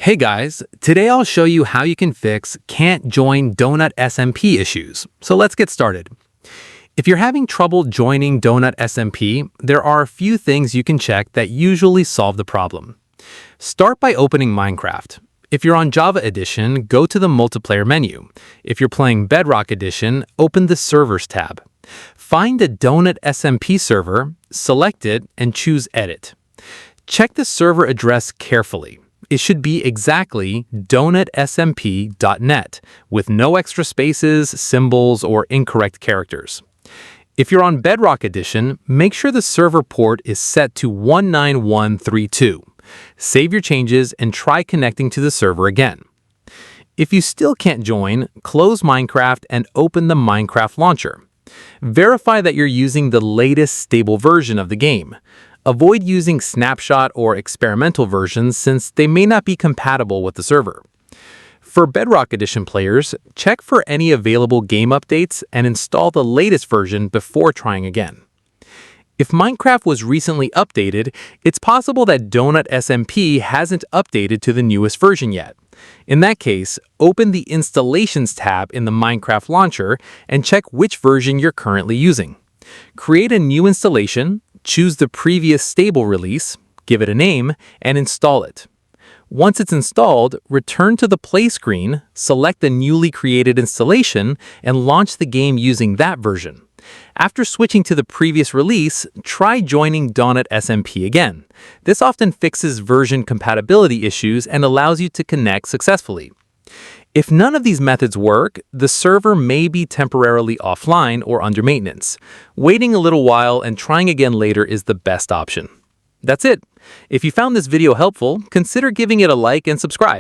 Hey guys, today I'll show you how you can fix can't join Donut SMP issues. So let's get started. If you're having trouble joining Donut SMP, there are a few things you can check that usually solve the problem. Start by opening Minecraft. If you're on Java Edition, go to the multiplayer menu. If you're playing Bedrock Edition, open the Servers tab. Find a Donut SMP server, select it, and choose Edit. Check the server address carefully. It should be exactly donutsmp.net with no extra spaces, symbols, or incorrect characters. If you're on Bedrock Edition, make sure the server port is set to 19132. Save your changes and try connecting to the server again. If you still can't join, close Minecraft and open the Minecraft launcher. Verify that you're using the latest stable version of the game. Avoid using snapshot or experimental versions since they may not be compatible with the server. For Bedrock Edition players, check for any available game updates and install the latest version before trying again. If Minecraft was recently updated, it's possible that Donut SMP hasn't updated to the newest version yet. In that case, open the Installations tab in the Minecraft launcher and check which version you're currently using. Create a new installation, choose the previous stable release, give it a name, and install it. Once it's installed, return to the Play screen, select the newly created installation, and launch the game using that version. After switching to the previous release, try joining Donut SMP again. This often fixes version compatibility issues and allows you to connect successfully. If none of these methods work, the server may be temporarily offline or under maintenance. Waiting a little while and trying again later is the best option. That's it. If you found this video helpful, consider giving it a like and subscribe.